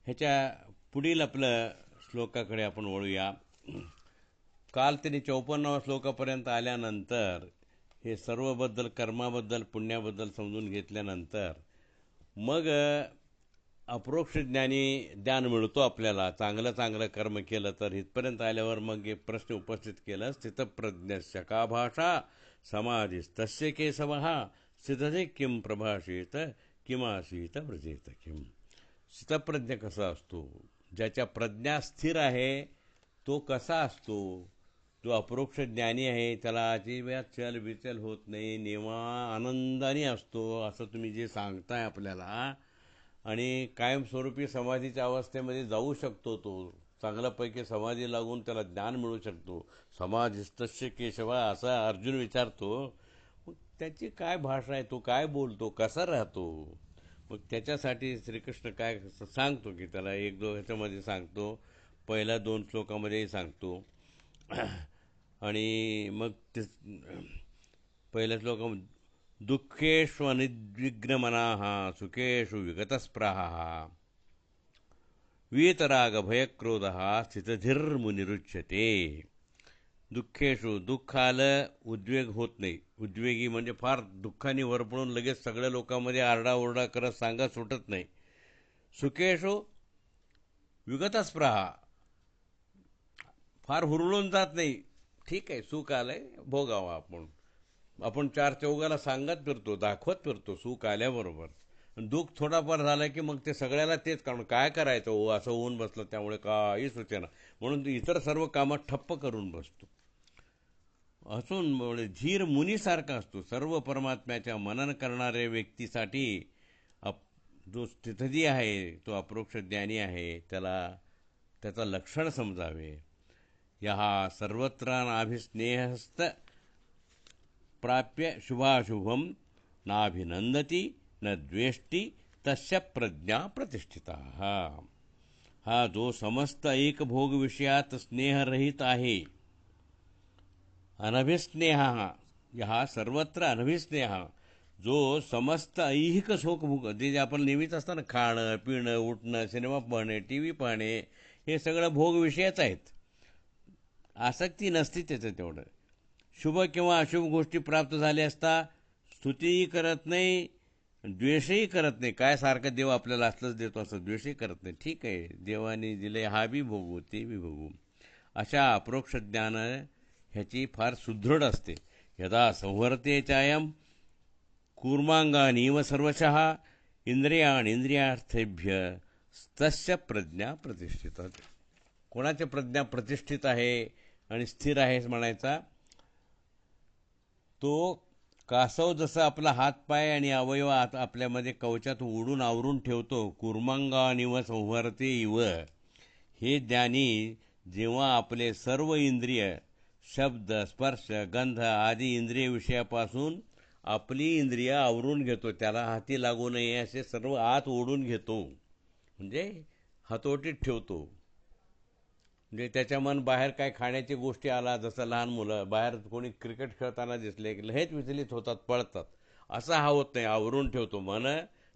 ह्याच्या पुढील आपलं श्लोकाकडे आपण वळूया. काल त्यांनी 54व्या श्लोकापर्यंत आल्यानंतर हे सर्वबद्दल कर्माबद्दल पुण्याबद्दल समजून घेतल्यानंतर मग अप्रोक्ष ज्ञान मिळतो आपल्याला. चांगलं चांगलं कर्म केलं तर इथपर्यंत आल्यावर मग एक प्रश्न उपस्थित केला. स्थितप्रज्ञस्य का भाषा समाधिस्तस्य केशवः स्थितते किं प्रभाषेत किमासीत व्रजेत किम. स्थितप्रज्ञ कसा असतो? ज्याच्या प्रज्ञा स्थिर आहे तो कसा असतो? जो अप्रोक्ष ज्ञानी आहे त्याला अजिबात चल विचल होत नाही, निवा आनंदाने असतो असं तुम्ही जे सांगताय आपल्याला. आणि कायमस्वरूपी समाधीच्या अवस्थेमध्ये जाऊ शकतो तो. चांगल्यापैकी समाधी लागून त्याला ज्ञान मिळू शकतो. समाधिस्तस्य केशवा असा अर्जुन विचारतो. मग त्याची काय भाषा आहे, तो काय बोलतो, कसा राहतो? मग त्याच्यासाठी श्रीकृष्ण काय सांगतो की त्याला एक दो ह्याच्यामध्ये सांगतो. पहिल्या 2 श्लोकामध्येही सांगतो. आणि मग ते पहिल्या श्लोकामध्ये दुःखेषु अनिद्विग्नमनाः सुखेषु विगतस्पृहाः वीतरागभयक्रोधः स्थितधीर्मुनिरुच्यते. दुःखेषु दुःख आलं उद्वेग होत नाही. उद्वेगी म्हणजे फार दुःखाने वरपडून लगेच सगळ्या लोकांमध्ये आरडाओरडा करत सांगत सुटत नाही. सुखेषु विगतस्पृहा फार हुरळून जात नाही. ठीक आहे, सुख आलंय भोगावं आपण 4 चौघाला सांगत फिरतो, दाखवत फिरतो सुख आल्याबरोबर. दुःख थोडाफार झालं की मग ते सगळ्याला तेच कारण काय करायचं हो, असं होऊन बसलं त्यामुळे काही सुचेना म्हणून इतर सर्व कामात ठप्प करून बसतो. असून धीर मुनीसारखा असतो. सर्व परमात्म्याच्या मनन करणाऱ्या व्यक्तीसाठी जो स्थितधी आहे तो अप्रोक्ष ज्ञानी आहे त्याला त्याचं लक्षण समजावे. यहा सर्वत्र नाभिस्नेहस्त प्राप्य शुभाशुभम नाभिनंदती न द्वेष्टी तस्य प्रज्ञा प्रतिष्ठिता. हा जो समस्त एक भोग विषयात स्नेहरहित आहे. अनभिस्नेह हा सर्वत्र अनभिस्नेह जो समस्त ऐहिक सुख भोग जे आपण नेहमीच असतं ना, खाणं पिणं उठणं सिनेमा पाहणे टी व्ही पाहणे हे सगळं भोग विषयच आहेत. आसक्ती नसती त्याचं तेवढं. शुभ किंवा अशुभ गोष्टी प्राप्त झाल्या असता स्तुतीही करत नाही, द्वेषही करत नाही. काय सारखं देव आपल्याला असलंच देतो असं द्वेषही करत नाही. ठीक आहे, देवाने दिले हा बी भोगू ते बी भोगू. अशा अप्रोक्ष ज्ञान ह्याची फार सुदृढ असते. यदा संवर्ते चायम कूर्मांगानीव सर्वशः इंद्रियाण इंद्रियार्थेभ्य तस्य प्रज्ञा प्रतिष्ठित. कोणाची प्रज्ञा प्रतिष्ठित आहे आणि स्थिर आहे म्हणायचा? तो कासव जसं आपला हातपाय आणि अवयव आपल्यामध्ये कवचात ओढून आवरून ठेवतो. कूर्मांगानिव संवर्ते इव. हे ज्ञानी जेव्हा आपले सर्व इंद्रिय शब्द स्पर्श गंध आदी इंद्रिय विषयापासून आपली इंद्रिय आवरून घेतो, त्याला हाती लागू नये असे सर्व आत ओढून घेतो, म्हणजे हातोटीत ठेवतो. म्हणजे त्याच्या मन बाहेर काय खाण्याची गोष्टी आला, जसं लहान मुलं बाहेर कोणी क्रिकेट खेळताना दिसले की लगेच विचलित होतात, पळतात. असं हा होत नाही, आवरून ठेवतो, मन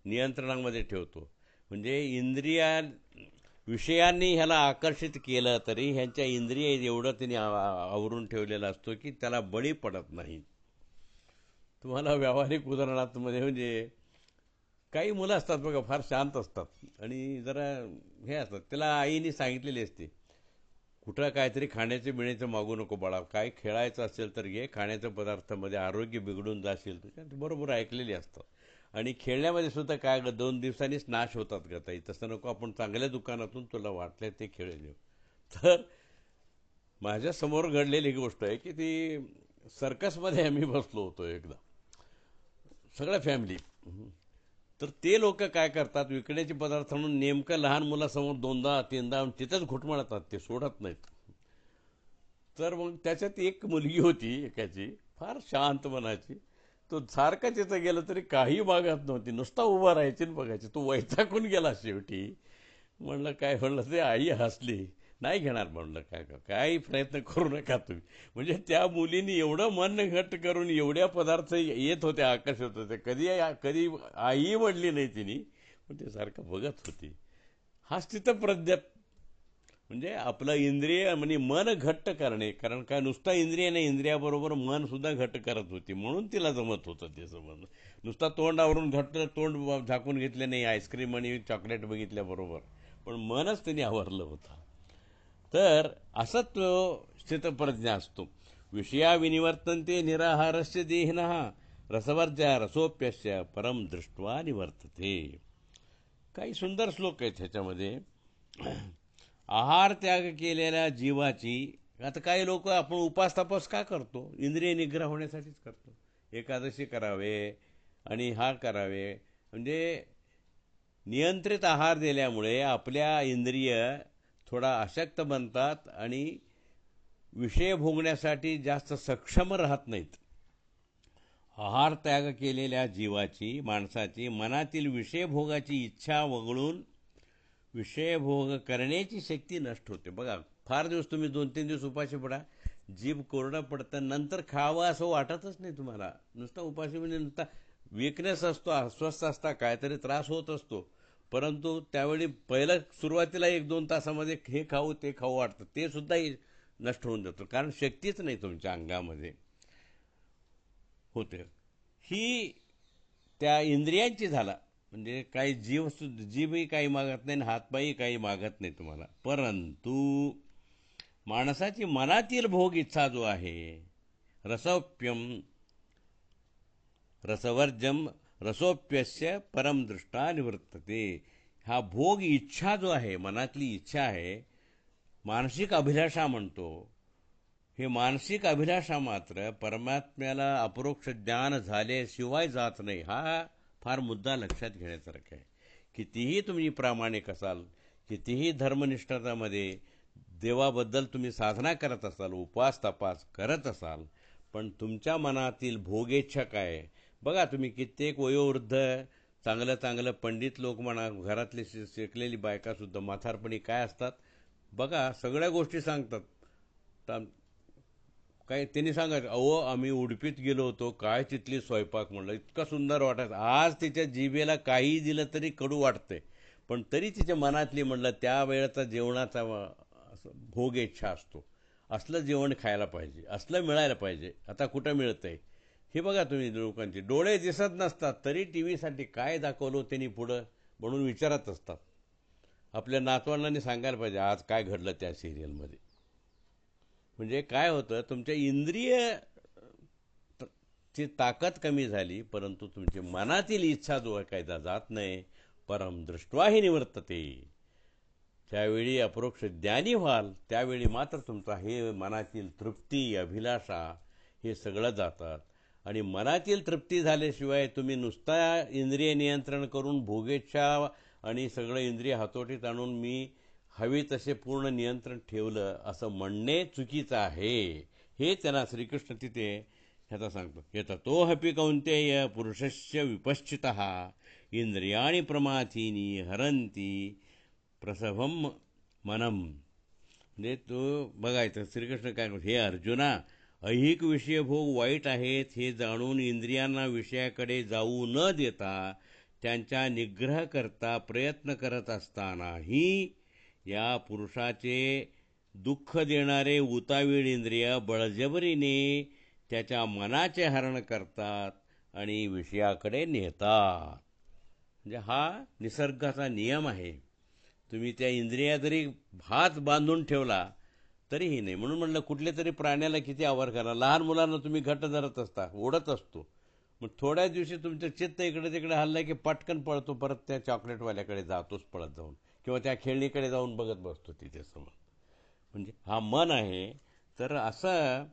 नियंत्रणामध्ये ठेवतो. म्हणजे विषयांनी ह्याला आकर्षित केलं तरी ह्यांच्या इंद्रिय एवढं त्यांनी आवरून ठेवलेलं असतो की त्याला बळी पडत नाही. तुम्हाला व्यावहारिक उदाहरणामध्ये म्हणजे काही मुलं असतात बघा, फार शांत असतात आणि जरा हे असतात. त्याला आईने सांगितलेली असते कुठं काहीतरी खाण्याचं बिण्याचं मागू नको बाळा, काय खेळायचं असेल तर घे, खाण्याच्या पदार्थामध्ये आरोग्य बिघडून जाशील तुझ्या. बरोबर ऐकलेली असतं. आणि खेळण्यामध्ये सुद्धा काय 2 दिवसांनीच नाश होतात का ताई, तसं नको, आपण चांगल्या दुकानातून तुला वाटलं ते खेळ घेऊ. तर माझ्यासमोर घडलेली गोष्ट आहे की ती सर्कसमध्ये आम्ही बसलो होतो एकदा सगळ्या फॅमिली. तर ते लोक काय करतात, विकण्याचे पदार्थ म्हणून नेमकं लहान मुलासमोर 2दा 3दा तिथंच घुटमळतात, ते सोडत नाहीत. तर मग त्याच्यात एक मुलगी होती एकाची, फार शांत मनाची. तो सारखा तिथं गेलं तरी काही मागत नव्हती, नुसता उभा राहायची आणि बघायची. तो वैतागून गेला शेवटी. म्हणलं काय, म्हणलं ते आई हसली. नाही घेणार म्हणलं, काय काही प्रयत्न करू नका तुम्ही. म्हणजे त्या मुलीने एवढं मन घट्ट करून एवढ्या पदार्थ येत होते, आकर्षित होते. कधी आई म्हणली नाही तिने, पण ते सारखं बघत होती. हा स्थितप्रज्ञ म्हणजे आपलं इंद्रिय म्हणजे मन घट्ट करणे. कारण काय नुसता इंद्रिय नाही, इंद्रियाबरोबर मन सुद्धा घट्ट करत होती, म्हणून तिला जमत होतं ते समजणं. नुसता तोंडावरून घट्ट तोंड झाकून घेतले नाही आईस्क्रीम आणि चॉकलेट बघितल्याबरोबर, पण मनच त्यांनी आवरलं होतं. तर असाच तो स्थितप्रज्ञ असतो. विषया विनिवर्तन्ते निराहारस्य देहिनः रसवर्ज्य रसोप्यस्य परम दृष्ट्वा निवर्तते. काही सुंदर श्लोक आहेत ह्याच्यामध्ये. आहार त्याग केलेल्या जीवाची, आता काही लोक आपण उपास तपास का करतो? इंद्रिय निग्रह होण्यासाठीच करतो. एकादशी करावे आणि हा करावे, म्हणजे नियंत्रित आहार दिल्यामुळे आपल्या इंद्रिय थोडा अशक्त बनतात आणि विषय भोगण्यासाठी जास्त सक्षम राहत नाहीत. आहार त्याग केलेल्या जीवाची, माणसाची मनातील विषयभोगाची इच्छा वगळून विषयभोग करण्याची शक्ती नष्ट होते. बघा, फार दिवस तुम्ही 2-3 दिवस उपाशी पडा, जीभ कोरडं पडतं, नंतर खावं असं वाटतच नाही तुम्हाला. नुसता उपाशी म्हणजे नुसता विकनेस असतो, अस्वस्थ असता, काहीतरी त्रास होत असतो. परंतु त्यावेळी पहिलं सुरुवातीला 1-2 तासामध्ये हे खाऊ ते खाऊ वाटतं, ते सुद्धा नष्ट होऊन जातं, कारण शक्तीच नाही तुमच्या अंगामध्ये होते. ही त्या इंद्रियांची झाला. म्हणजे काही जीवही काही मागत नाही, हातपायही काही मागत नाही तुम्हाला. परंतु माणसाची मनातील भोग इच्छा जो आहे, रसोप्यम रसवर्जम रसोप्यस्य परमदृष्टा निवर्तते. हा भोग इच्छा जो आहे, मनातली इच्छा आहे, मानसिक अभिलाषा म्हणतो. हे मानसिक अभिलाषा मात्र परमात्म्याला अपरोक्ष ज्ञान झाल्याशिवाय जात नाही. हा फार मुद्दा लक्षात घेण्यासारखा आहे. कितीही तुम्ही प्रामाणिक असाल, कितीही धर्मनिष्ठतामध्ये देवाबद्दल तुम्ही साधना करत असाल, उपवास तपास करत असाल, पण तुमच्या मनातील भोगेच्छा काय? बघा, तुम्ही कित्येक वयोवृद्ध चांगलं चांगलं पंडित लोक म्हणा, घरातली शिकलेली बायकासुद्धा म्हातारपणी काय असतात बघा, सगळ्या गोष्टी सांगतात. काय त्यांनी सांगायचं, अहो आम्ही उडपीत गेलो होतो, काय तिथली स्वयंपाक, म्हणलं इतका सुंदर वाटायचं. आज तिच्या जिभेला काही दिलं तरी कडू वाटतंय, पण तरी तिच्या मनातली म्हणलं त्या वेळेचा जेवणाचा भोग इच्छा असतो, असलं जेवण खायला पाहिजे, असलं मिळायला पाहिजे. आता कुठं मिळतंय हे बघा. तुम्ही लोकांचे डोळे दिसत नसतात तरी टी व्हीसाठी काय दाखवलं त्यांनी पुढं म्हणून विचारत असतात. आपल्या नातवंडांनी सांगायला पाहिजे आज काय घडलं त्या सिरियलमध्ये. म्हणजे काय होतं, तुमच्या इंद्रिय ची ताकद कमी झाली, परंतु तुमची मनातील इच्छा जो आहे कायदा जात नाही. परम दृष्ट्वाही निवर्तते. त्यावेळी अपरोक्ष ज्ञानी व्हाल, त्यावेळी मात्र तुमचा हे मनातील तृप्ती अभिलाषा हे सगळं जातात. आणि मनातील तृप्ती झाल्याशिवाय तुम्ही नुसता इंद्रिय नियंत्रण करून भोगेच्छा आणि सगळं इंद्रिय हातोटीत आणून मी हवी तसे पूर्ण नियंत्रण ठेवलं असं म्हणणे चुकीचं आहे. हे त्यांना श्रीकृष्ण तिथे ह्याचा सांगतो. येतं तो हपी कौंतेय पुरुषस्य विपश्चितः इंद्रियाणी प्रमाथीनी हरंती प्रसभम मनम. म्हणजे तो बघायचं श्रीकृष्ण काय म्हणतो, हे अर्जुना, ऐहिक विषयभोग वाईट आहेत हे जाणून इंद्रियांना विषयाकडे जाऊ न देता त्यांचा निग्रह करता प्रयत्न करत असतानाही या पुरुषाचे दुःख देणारे उतावीळ इंद्रिय बळजबरीने त्याच्या मनाचे हरण करतात आणि विषयाकडे नेतात. म्हणजे हा निसर्गाचा नियम आहे. तुम्ही त्या इंद्रिया जरी हात बांधून ठेवला तरीही नाही. म्हणून म्हणलं कुठले तरी प्राण्याला किती आवर करा. लहान मुलांना तुम्ही घट्ट धरत असता, ओढत असतो, मग थोड्या दिवशी तुमचं चित्त इकडे तिकडे हल्लं की पटकन पळतो, परत त्या चॉकलेटवाल्याकडे जातोच पळत जाऊन, किंवा त्या खेळणीकडे जाऊन बघत बसतो तिथे समोर. म्हणजे हा मन आहे. तर असं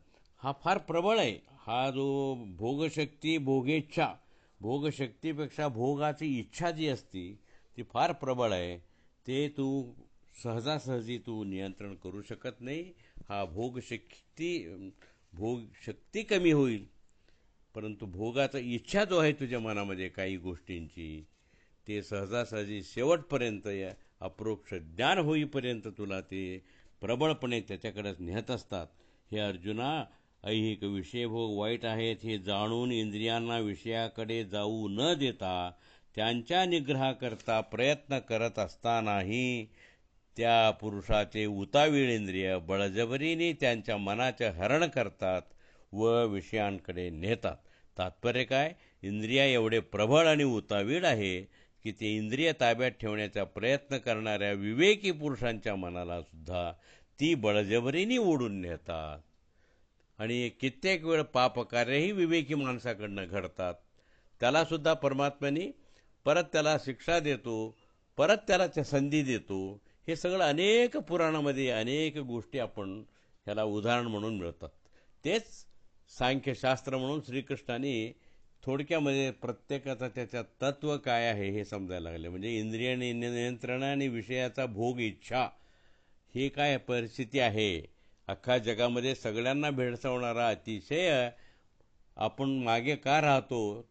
हा फार प्रबळ आहे. हा जो भोगशक्ती भोगेच्छा, भोगशक्तीपेक्षा भोगाची इच्छा जी असती ती फार प्रबळ आहे. ते तू सहजासहजी तू नियंत्रण करू शकत नाही. हा भोगशक्ती कमी होईल, परंतु भोगाचा इच्छा जो आहे तुझ्या मनामध्ये काही गोष्टींची, ते सहजासहजी शेवटपर्यंत या अप्रोक्ष ज्ञान होईपर्यंत तुला ते प्रबळपणे त्याच्याकडेच नेहत असतात. हे अर्जुना, ऐहिक विषयभोग वाईट आहेत हे जाणून इंद्रियांना विषयाकडे जाऊ न देता त्यांच्या निग्रहाकरता प्रयत्न करत असतानाही त्या पुरुषाचे उतावीळ इंद्रिय बळजबरीने त्यांच्या मनाचे हरण करतात व विषयांकडे नेतात. तात्पर्य काय? इंद्रिया एवढे प्रबळ आणि उतावीळ आहे की ते इंद्रिय ताब्यात ठेवण्याचा प्रयत्न करणाऱ्या विवेकी पुरुषांच्या मनाला सुद्धा ती बळजबरीने ओढून नेतात. आणि कित्येक वेळ पापकार्यही विवेकी माणसाकडनं घडतात. त्यालासुद्धा परमात्म्याने परत त्याला शिक्षा देतो, परत त्याला संधी देतो. हे सगळं अनेक पुराणामध्ये अनेक गोष्टी आपण ह्याला उदाहरण म्हणून मिळतात. तेच सांख्यशास्त्र म्हणून श्रीकृष्णाने थोडक्यामध्ये प्रत्येकाचा त्याच्या तत्व काय आहे हे समजायला लागले. म्हणजे इंद्रिय नियंत्रण आणि विषयाचा भोग इच्छा ही काय परिस्थिती आहे. अख्खा जगामध्ये सगळ्यांना भेडसावणारा अतिशय आपण मागे का राहतो,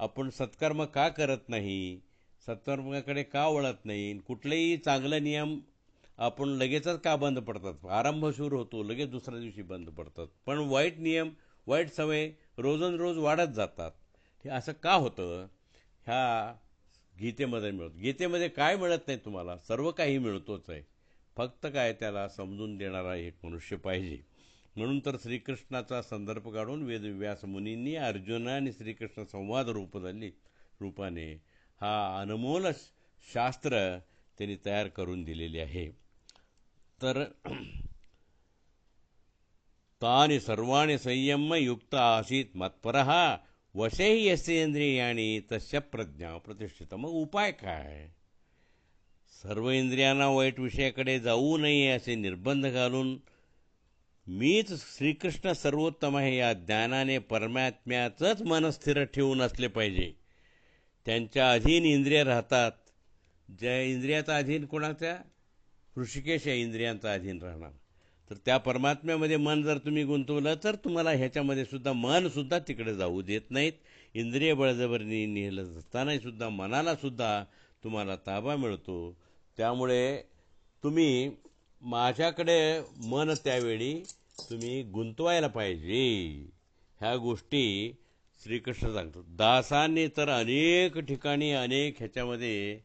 आपण सत्कर्म का करत नाही, सत्कर्माकडे का वळत नाही, कुठलेही चांगलं नियम आपण लगेचच का बंद पडतात, आरंभ सुरू होतो लगेच दुसऱ्या दिवशी बंद पडतात. पण वाईट नियम वाईट सवय रोज वाढत जातात. हे असं का होतं? ह्या गीतेमध्ये मिळतं. गीतेमध्ये काय मिळत नाही तुम्हाला? सर्व काही मिळतोच आहे. फक्त काय त्याला समजून देणारा एक मनुष्य पाहिजे. म्हणून तर श्रीकृष्णाचा संदर्भ काढून वेदव्यास मुनींनी अर्जुन आणि श्रीकृष्ण संवाद रूपाने हा अनमोल शास्त्र त्यांनी तयार करून दिलेले आहे. तर तानि सर्वाणि संयम्य युक्त आसीत मत्परः वशेहि यस्येंद्रियाणि तस्य प्रज्ञा प्रतिष्ठिता. मग उपाय काय? सर्व इंद्रियांना वाईट विषयाकडे जाऊ नये असे निर्बंध घालून मीच श्रीकृष्ण सर्वोत्तम आहे या ज्ञानाने परमात्म्याचंच मन स्थिर ठेवून असले पाहिजे. त्यांच्या अधीन इंद्रिय राहतात. ज्या इंद्रियाचा अधीन कोणाच्या? ऋषिकेश या इंद्रियांचा अधीन राहणार. तर त्या परमात्म्यामध्ये मन जर तुम्ही गुंतवलं तर तुम्हाला ह्याच्यामध्ये सुद्धा मनसुद्धा तिकडे जाऊ देत नाहीत. इंद्रिय बळजबरीने नेलं असतानाही सुद्धा मनाला सुद्धा तुम्हाला ताबा मिळतो. त्यामुळे तुम्ही माझ्याकडे मन त्यावेळी तुम्ही गुंतवायला पाहिजे. ह्या गोष्टी श्रीकृष्ण सांगतात. दासांनी तर अनेक ठिकाणी अनेक ह्याच्यामध्ये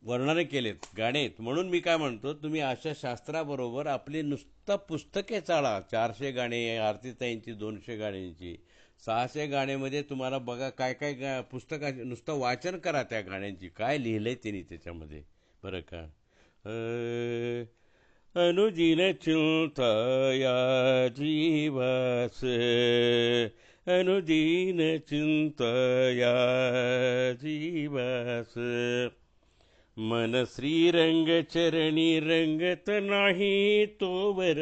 वर्णने केलेत, गाणेत. म्हणून मी काय म्हणतो, तुम्ही अशा शास्त्राबरोबर आपली नुसतं पुस्तके चाळा. 400 गाणे, आरतीताईंची 200 गाण्यांची, 600 गाण्यामध्ये तुम्हाला बघा काय काय पुस्तकाचे नुसतं वाचन करा त्या गाण्यांची, काय लिहिलंय त्यांनी त्याच्यामध्ये. बरं का? अनुदिन चिंतया जीवास, अनुदिन चिंतया जीवास, मन श्रीरंग चरणी रंगत नाही तोवर,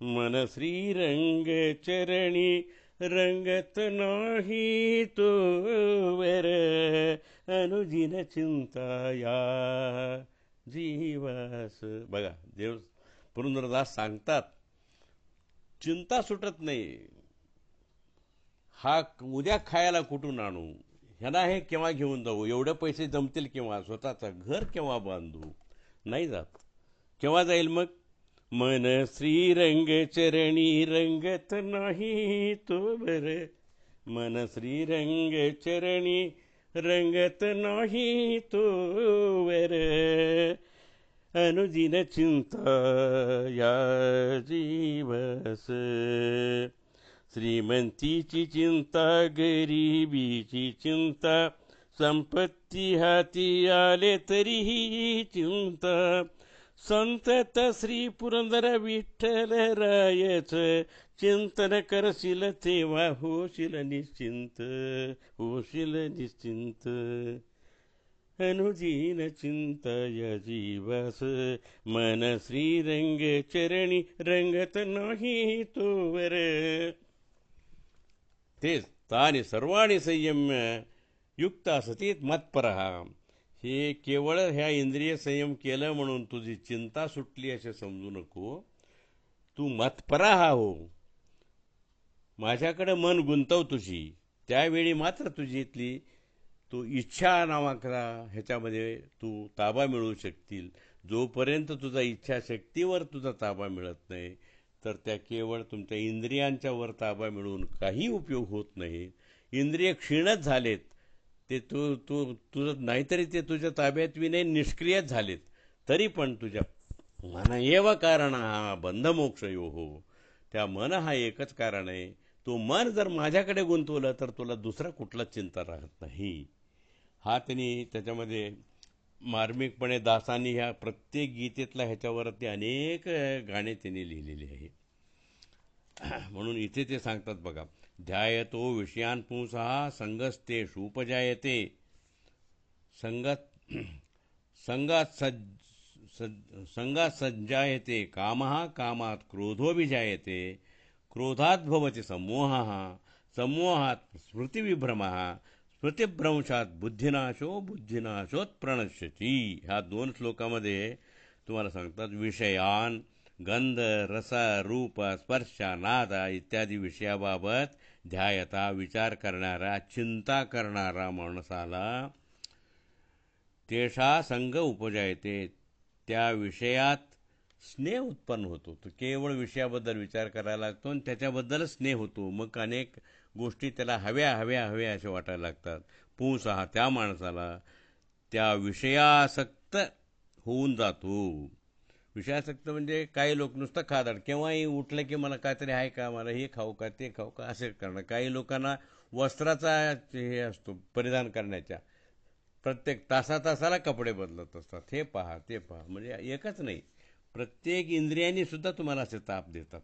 मन श्रीरंग चरणी रंगत नाही तोवर, अनुदिन चिंतया जीवास. बघा, देव पुरंदरदास सांगतात, चिंता सुटत नाही. हा उद्या खायला कुठून आणू, ह्याला हे केव्हा घेऊन जाऊ, एवढे पैसे जमतील केव्हा, स्वतःचं घर केव्हा बांधू, नाही जात. केव्हा जाईल मग? मन श्रीरंग चरणी रंगत नाही तो बर, मन श्रीरंग चरणी रंगत नाही तो वर, अनुदिन चिंता या जीवस. श्रीमंतीची चिंता, गरिबीची चिंता, संपत्ती हाती आले तरीही चिंता, संतत श्री पुरंदर विठ्ठल रायच चिंतन करशील तेव्हा होशील निश्चिंत, होशील निश्चिंत. अनुदिन चिंतय जीवास, मन श्रीरंग चरणी रंगत नाही तोवर. तेच तानि सर्वाणि संयम्य युक्त असतीत मत्परः. हे केवळ ह्या इंद्रिय संयम केलं म्हणून तुझी चिंता सुटली असे समजू नको. तू मत्परः हो, माझ्याकडे मन गुंतव तुझी. त्यावेळी मात्र तुझी इथली तू इच्छा नावाचा ह्याच्यामध्ये तू ताबा मिळवू शकतील. जोपर्यंत तुझा इच्छाशक्तीवर तुझा ताबा मिळत नाही तर त्या केवळ तुमच्या इंद्रियांच्या वर ताबा मिळवून काही उपयोग होत नाही. इंद्रिय क्षीणच झालेत, ते तुझं नाहीतरी ते तुझ्या ताब्यात विनय निष्क्रियच झालेत, तरी पण तुझ्या मन एव कारण हा बंधमोक्षयोः, त्या मन हा एकच कारण आहे. तो मन जर माझ्याकडे गुंतवलं तर तुला दुसरा कुठलाच चिंता राहत नाही. हा त्यांनी त्याच्यामध्ये मार्मिकपणे दासांनी ह्या प्रत्येक गीतेतला ह्याच्यावरती अनेक गाणे त्यांनी लिहिलेली आहे. म्हणून इथे ते सांगतात बघा, ध्यायतो विषयान पुंसः संगस्तेषु उपजायते, संगत संगात संगात सज्जायते कामः, कामात क्रोधोऽभिजायते, क्रोधात भवति सम्मोहः, सम्मोहात स्मृतिविभ्रमः, स्मृतिभ्रंशात बुद्धिनाशो, बुद्धिनाशोत प्रणश्यति. ह्या 2 श्लोकामध्ये तुम्हाला सांगतात विषयान, गंध रस रूप स्पर्श नाद इत्यादी विषयाबाबत ध्यायता विचार करणारा, चिंता करणारा माणसाला तेषा संग उपजायते, त्या विषयात स्नेह उत्पन्न होतो. तो केवळ विषयाबद्दल विचार करायला लागतो आणि त्याच्याबद्दलच स्नेह होतो. मग अनेक गोष्टी त्याला हव्या हव्या हव्या असे वाटायला लागतात. पुंसः, त्या माणसाला त्या विषयासक्त होऊन जातो. विषयासक्त म्हणजे काही लोक नुसतं खादाड, केव्हाही उठलं की मला काहीतरी आहे का, मला हे खाऊ का ते खाऊ का असे करणं. काही लोकांना वस्त्राचा हे असतो परिधान करण्याच्या, प्रत्येक तासाला कपडे बदलत असतात. हे पहा ते पहा, म्हणजे एकच नाही, प्रत्येक इंद्रियांनी सुद्धा तुम्हाला असे ताप देतात.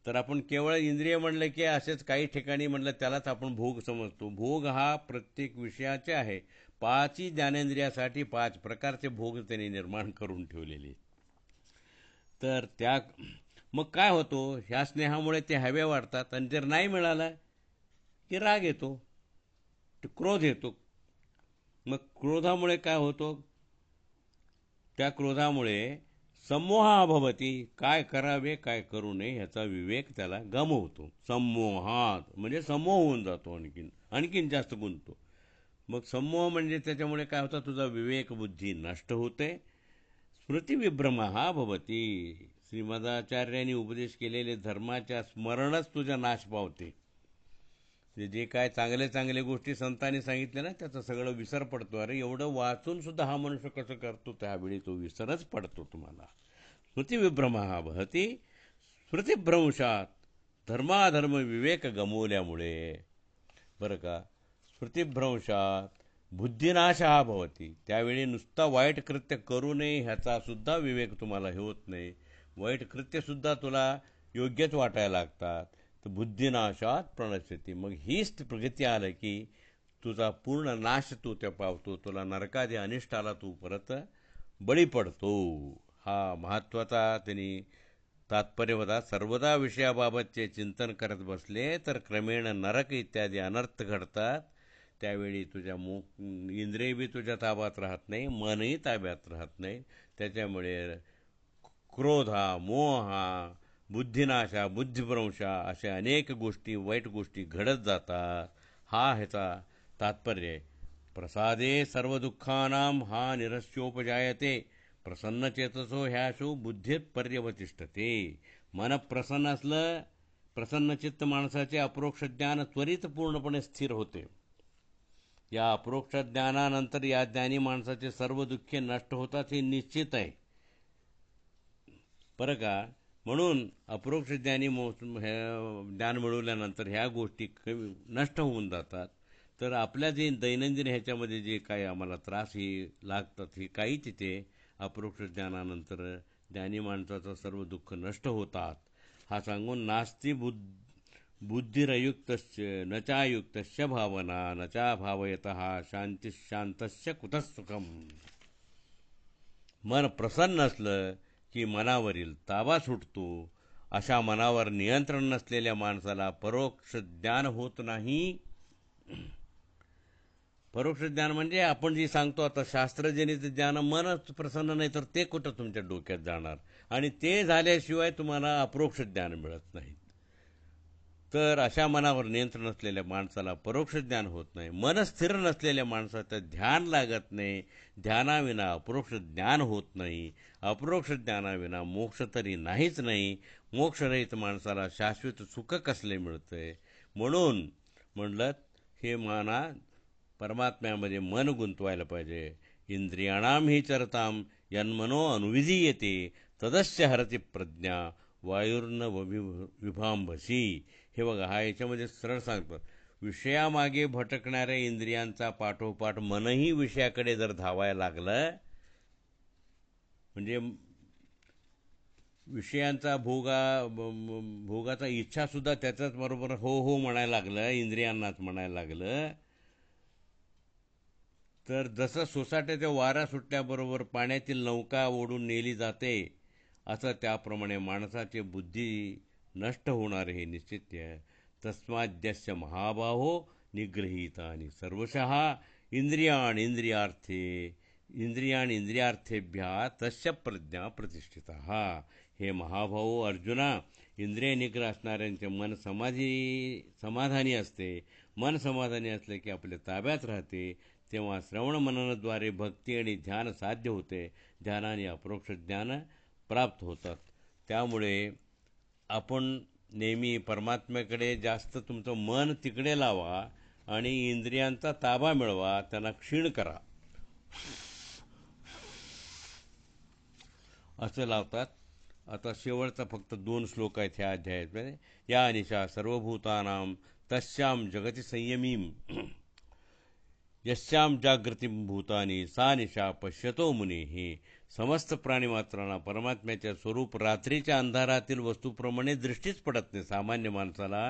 तर आपण केवळ इंद्रिय म्हणलं की असेच काही ठिकाणी म्हणलं त्यालाच आपण भोग समजतो. भोग हा प्रत्येक विषयाचे आहे. 5 ज्ञानेंद्रियासाठी 5 प्रकारचे भोग त्यांनी निर्माण करून ठेवलेले. तर त्या मग काय होतो, ह्या स्नेहामुळे ते हवे वाढतात आणि जर नाही मिळालं की राग येतो, क्रोध येतो. मग क्रोधामुळे काय होतो, त्या क्रोधामुळे सम्मोहा भवती, काय करावे काय करू नये ह्याचा विवेक त्याला गमवतो. सम्मोहात म्हणजे समोह होऊन जातो, आणखीन जास्त गुंततो. मग सम्मोह म्हणजे त्याच्यामुळे काय होतं, तुझा विवेक बुद्धी नष्ट होते. स्मृतिविभ्रमः भवती, श्रीमदाचार्यांनी उपदेश केलेले धर्माच्या स्मरणच तुझा नाश पावते. जे काय चांगले चांगले गोष्टी संतांनी सांगितल्या ना, त्याचं सगळं विसर पडतो. अरे एवढं वाचून सुद्धा हा मनुष्य कसं करतो, त्यावेळी तो विसरच पडतो तुम्हाला. स्मृतिविभ्रमः भवती, स्मृतिभ्रंशात धर्माधर्म विवेक गमवल्यामुळे, बरं का, स्मृतिभ्रंशात बुद्धिनाशः भवती, त्यावेळी नुसता वाईट कृत्य करू नये ह्याचा सुद्धा विवेक तुम्हाला हे होत नाही. वाईट कृत्यसुद्धा तुला योग्यच वाटायला लागतात. तर बुद्धिनाशात प्रणश्यती, मग हीच प्रगती आलं की तुझा पूर्ण नाश तू त्या पावतो, तुला नरकादी अनिष्टाला तू परत बळी पडतो. हा महत्त्वाचा त्यांनी तात्पर्य होता. सर्वदा विषयाबाबतचे चिंतन करत बसले तर क्रमेण नरक इत्यादी अनर्थ घडतात. त्यावेळी तुझ्या इंद्रिय बी तुझ्या ताब्यात राहत नाही, मनही ताब्यात राहत नाही. त्याच्यामुळे क्रोधा, मोहा, बुद्धिनाशा, बुद्धिभ्रंशा अशा अनेक गोष्टी, वाईट गोष्टी घडत जातात. हा ह्याचा तात्पर्य आहे. प्रसादे सर्व दुःखानां हा निरस्योपजायते, प्रसन्नचेतसो ह्याशो बुद्धीत पर्यवतिष्ठते. मन प्रसन्न असलं, प्रसन्नचित्त माणसाचे अप्रोक्ष ज्ञान त्वरित पूर्णपणे स्थिर होते. या अप्रोक्ष ज्ञानानंतर या ज्ञानी माणसाचे सर्व दुःखे नष्ट होतात हे निश्चित आहे, बरं का. म्हणून अप्रोक्ष ज्ञानी ज्ञान मिळवल्यानंतर ह्या गोष्टी नष्ट होऊन जातात. तर आपल्या जे दैनंदिन ह्याच्यामध्ये जे काही आम्हाला त्रास ही लागतात, ही काही तिथे अप्रोक्ष ज्ञानानंतर ज्ञानी माणसाचं सर्व दुःख नष्ट होतात. हा सांगून नास्ति बुद्धिरयुक्तस्य न चायुक्तस्य भावना न चा भावयतः शांतिशांतस्य कुतः सुखम. मन प्रसन्न असलं की मनावरील ताबा सुटतो. अशा मनावर नियंत्रण नसलेल्या माणसाला परोक्ष ज्ञान होत नाही. परोक्ष ज्ञान म्हणजे आपण जे सांगतो आता शास्त्रजनित ज्ञान, मनच प्रसन्न नाही तर ते कुठं तुमच्या डोक्यात जाणार, आणि ते झाल्याशिवाय तुम्हाला अप्रोक्ष ज्ञान मिळत नाही. तर अशा मनावर नियंत्रण असलेल्या माणसाला परोक्ष ज्ञान होत नाही. मन स्थिर नसलेल्या माणसाचं ध्यान लागत नाही. ध्यानाविना अप्रोक्ष ज्ञान होत नाही. अप्रोक्ष ज्ञानाविना मोक्ष तरी नाहीच नाही. मोक्षरहित माणसाला शाश्वत सुख कसले मिळतंय. म्हणून म्हणलं हे माना परमात्म्यामध्ये मन गुंतवायला पाहिजे. इंद्रियाणाम ही चरताम यन्मनो अनुविधीयते तदस्य हरति प्रज्ञा वायुर्न विभांभसी. हे बघा, हा याच्यामध्ये सरळ सांगतो, विषयामागे भटकणाऱ्या इंद्रियांचा पाठोपाठ मनही विषयाकडे जर धावायला लागलं, म्हणजे विषयांचा भोगाचा इच्छासुद्धा त्याच्याच बरोबर हो हो म्हणायला लागलं, इंद्रियांनाच म्हणायला लागलं, तर जसं सोसाट्याच्या वारा सुटल्याबरोबर पाण्यातील नौका ओढून नेली जाते, असं त्याप्रमाणे माणसाची बुद्धी नष्ट होणार हे निश्चित आहे. तस्माद्यस्य महाबाहो निगृहीतानि सर्वशः इंद्रियार्थेभ्यः तस्य प्रज्ञा प्रतिष्ठितः. हे महाभाऊ अर्जुना, इंद्रिय निग्रह असणाऱ्यांचे मन समाधानी असते. मन समाधानी असले की आपल्या ताब्यात राहते. तेव्हा श्रवण मननाद्वारे भक्ती आणि ध्यान साध्य होते. ध्यानाने अपरोक्ष ज्ञान प्राप्त होतात. त्यामुळे आपण नेहमी परमात्म्याकडे जास्त तुमचं मन तिकडे लावा आणि इंद्रियांचा ताबा मिळवा, त्यांना क्षीण करा, असं लावतात. आता शेवटचा फक्त 2 श्लोक आहेत ह्या अध्यायात. या निशा सर्वभूतानां तस्यां जगती संयमीं यस्यां जागृतीं भूतानी सा निशा पश्यतो मुनीः. समस्त प्राणीमात्रांना परमात्म्याच्या स्वरूप रात्रीच्या अंधारातील वस्तूप्रमाणे दृष्टीच पडत नाही. सामान्य माणसाला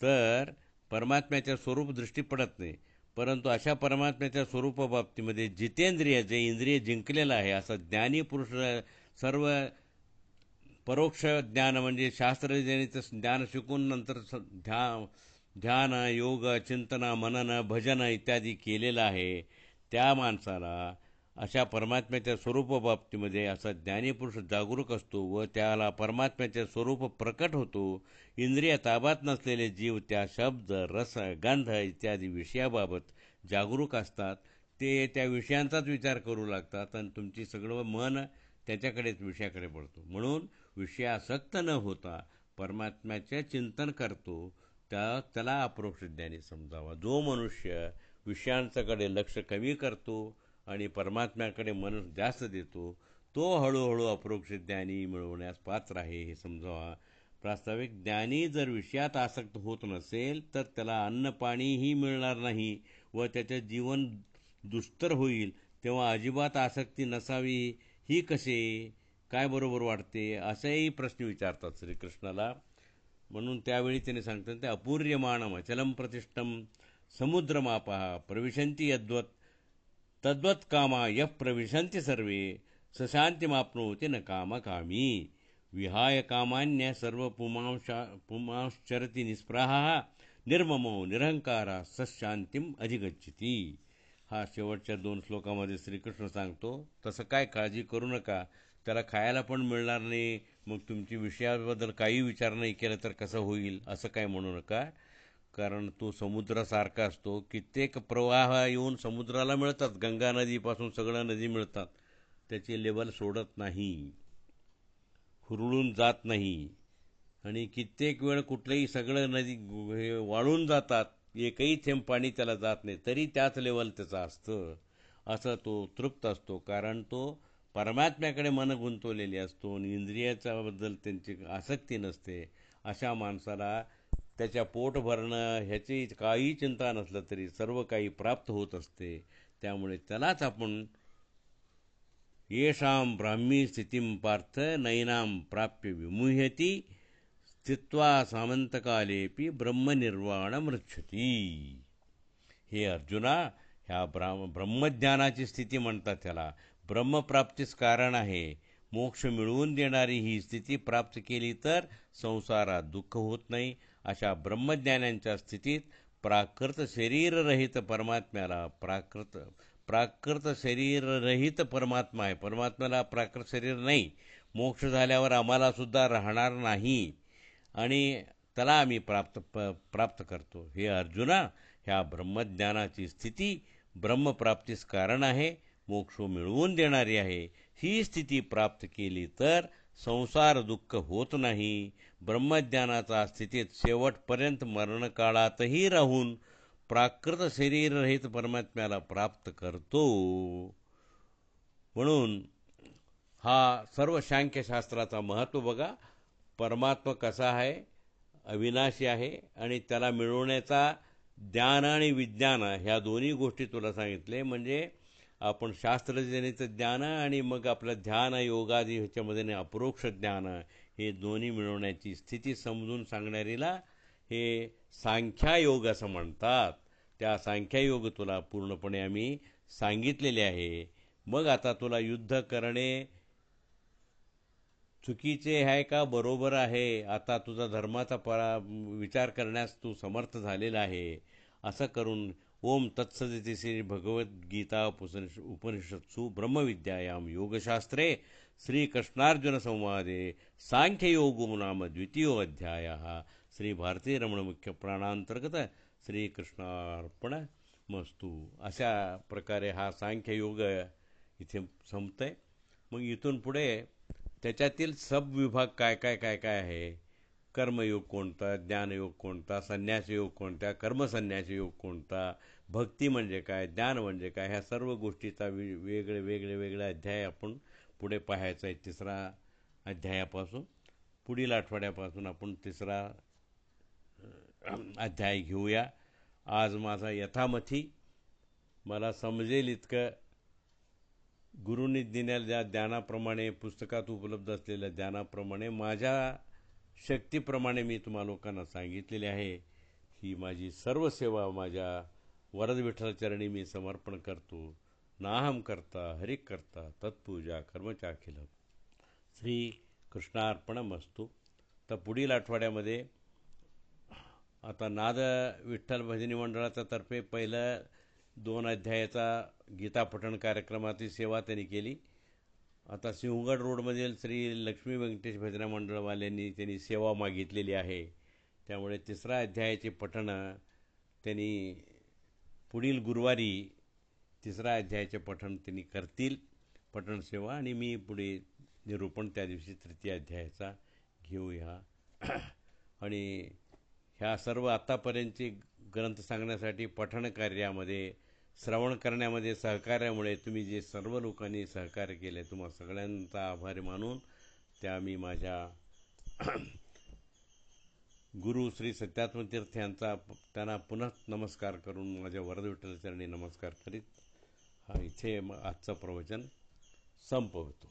तर परमात्म्याच्या स्वरूप दृष्टी पडत नाही. परंतु अशा परमात्म्याच्या स्वरूपाबाबतीमध्ये जितेंद्रिय, जे इंद्रिय जिंकलेलं आहे, असा ज्ञानी पुरुष सर्व परोक्ष ज्ञान म्हणजे शास्त्रजनित ज्ञान शिकून नंतर ध्यान, योग, चिंतन, मनन, भजन इत्यादी केलेलं आहे, त्या माणसाला अशा परमात्म्याच्या स्वरूपाबाबतीमध्ये असा ज्ञानीपुरुष जागरूक असतो व त्याला परमात्म्याचे स्वरूप प्रकट होतो. इंद्रिय ताब्यात नसलेले जीव त्या शब्द, रस, गंध इत्यादी विषयाबाबत जागरूक असतात. ते त्या विषयांचाच विचार करू लागतात आणि तुमची सगळं मन त्याच्याकडेच, विषयाकडे पडतो. म्हणून विषयासक्त न होता परमात्म्याचे चिंतन करतो, त्याला अपरोक्ष ज्ञानी समजावा. जो मनुष्य विषयांच्याकडे लक्ष कमी करतो आणि परमात्म्याकडे मन जास्त देतो, तो हळूहळू अपरोक्ष ज्ञानी मिळवण्यास पात्र आहे हे समजावा. प्रास्ताविक ज्ञानी जर विषयात आसक्त होत नसेल तर त्याला अन्न पाणीही मिळणार नाही व त्याचे जीवन दुस्तर होईल. तेव्हा अजिबात आसक्ती नसावी ही कसे काय बरोबर वाटते, असेही प्रश्न विचारतात श्रीकृष्णाला. म्हणून त्यावेळी त्याने सांगतात, ते अपूर्यमाणम अचलम प्रतिष्ठम समुद्रमापः प्रविशन्ति यद्वत् तद्वत् कामा यः प्रविशन्ति सर्वे सशान्तिमाप्नोति न कामकामी. विहाय कामान्य सर्व पुमांश्चरति निस्पृहः निर्ममो निरहंकारा सशांतिम अधिगच्छति. हा शेवटच्या 2 श्लोकामध्ये श्रीकृष्ण सांगतो, तसं काय काळजी करू नका, त्याला खायला पण मिळणार नाही, मग तुमची विषयाबद्दल काही विचार नाही केला तर कसं होईल, असं काय म्हणू नका. कारण तो समुद्रासारखा असतो. कित्येक प्रवाह येऊन समुद्राला मिळतात, गंगा नदीपासून सगळ्या नदी मिळतात, त्याची लेवल सोडत नाही, हुरळून जात नाही. आणि कित्येक वेळ कुठलेही सगळं नदी वाळून जातात, एकही थेंब पाणी त्याला जात नाही, तरी त्याच लेवल त्याचं असतं. असं तो तृप्त असतो, कारण तो परमात्म्याकडे मन गुंतवलेले असतो आणि इंद्रियाच्याबद्दल त्यांची आसक्ती नसते. अशा माणसाला त्याच्या पोट भरणं ह्याची काही चिंता नसलं तरी सर्व काही प्राप्त होत असते. त्यामुळे त्यालाच आपण येषां ब्राह्मी स्थितीं पार्थ नैनां प्राप्य विमुह्यति स्थित्वा सामंतकालेपि ब्रह्मनिर्वाणमृच्छति. हे अर्जुना, ह्या ब्रह्मज्ञानाची स्थिती म्हणतात, त्याला ब्रह्मप्राप्तीस कारण आहे. मोक्ष मिळवून देणारी ही स्थिती प्राप्त केली तर संसारात दुःख होत नाही. अशा ब्रह्मज्ञानांच्या स्थितीत प्राकृत शरीररहित परमात्म्याला प्राकृत शरीररहित परमात्मा आहे. परमात्म्याला प्राकृत शरीर नाही. मोक्ष झाल्यावर आम्हाला सुद्धा राहणार नाही आणि त्याला आम्ही प्राप्त करतो. हे अर्जुना, ह्या ब्रह्मज्ञानाची स्थिती ब्रह्मप्राप्तीस कारण आहे, मोक्ष मिळवून देणारी आहे. ही स्थिती प्राप्त केली तर संसार दुःख होत नाही. ब्रह्मज्ञानाचा स्थितीत शेवटपर्यंत मरणकाळातही राहून प्राकृत शरीररहित परमात्म्याला प्राप्त करतो. म्हणून हा सर्व सांख्यशास्त्राचा महत्त्व बघा. परमात्मा कसा आहे, अविनाशी आहे, आणि त्याला मिळवण्याचा ज्ञान आणि विज्ञान ह्या दोन्ही गोष्टी तुला सांगितले. म्हणजे आपण शास्त्रजनित ज्ञान आणि मग आपलं ध्यान योगादी ह्याच्यामध्ये अपरोक्ष ज्ञान हे दोन्ही मिळवण्याची स्थिती समजून सांगणारीला हे सांख्यायोग असं म्हणतात. त्या सांख्यायोग तुला पूर्णपणे आम्ही सांगितलेले आहे. मग आता तुला युद्ध करणे चुकीचे आहे का बरोबर आहे, आता तुझा धर्माचा विचार करण्यास तू समर्थ झालेला आहे. असं करून ओम तत्सदिती श्री भगवद्गीता उपनिषत्सु ब्रह्मविद्यायां योगशास्त्रे श्रीकृष्णार्जुन संवादे सांख्ययोगो नाम द्वितीयो अध्यायः. श्री भारती रमण मुख्य प्राणांतर्गत श्रीकृष्णार्पण मस्तू. अशा प्रकारे हा सांख्ययोग इथे संपतंय. मग इथून पुढे त्याच्यातील सबविभाग काय काय काय काय आहे, कर्मयोग कोणता, ज्ञानयोग कोणता, संन्यासयोग कोणता, कर्मसंन्यासी योग कोणता, भक्ती म्हणजे काय, ज्ञान म्हणजे काय, ह्या सर्व गोष्टीचा वेगळे वेगळे वेगळे अध्याय आपण पुढे पाहायचा आहे. तिसरा अध्यायापासून पुढील आठवड्यापासून आपण तिसरा अध्याय घेऊया. आज माझा यथामथी मला समजेल इतकं गुरुंनी दिलेल्या ज्ञानाप्रमाणे, पुस्तकात उपलब्ध असलेल्या ज्ञानाप्रमाणे, माझ्या शक्तीप्रमाणे मी तुम्हा लोकांना सांगितलेले आहे. ही माझी सर्व सेवा माझ्या वरद विठ्ठलचरणी मी समर्पण करतो. नाहम करता हरि करता तत्पूजा कर्मचाखिल. श्री कृष्णार्पणमस्तु. तर पुढील आठवड्यामध्ये आता नाद विठ्ठल भजनी मंडळाच्या तर्फे पहिलं 2 अध्यायाचा गीतापठण कार्यक्रमाची सेवा त्यांनी केली. आता सिंहगड रोडमधील श्री लक्ष्मी व्यंकटेश भजना मंडळवाल्यांनी त्यांनी सेवा मागितलेली आहे. त्यामुळे तिसरा अध्यायाचे पठण त्यांनी पुढील गुरुवारी तिसरा अध्यायाचे पठण त्यांनी करतील, पठण सेवा, आणि मी पुढे निरूपण त्या दिवशी तृतीय अध्यायाचा घेऊया. आणि ह्या सर्व आत्तापर्यंतचे ग्रंथ सांगण्यासाठी पठण कार्यामध्ये, श्रवण करण्यामध्ये सहकार्यामुळे तुम्ही जे सर्व लोकांनी सहकार्य केले, तुम्हा सगळ्यांचा आभार मानून त्या मी माझ्या गुरु श्री सत्यात्मतीर्थ यांचा त्यांना पुन्हा नमस्कार करून माझ्या वरद विठ्ठलचरणी नमस्कार करीत हा इथे आजचं प्रवचन संपवतो.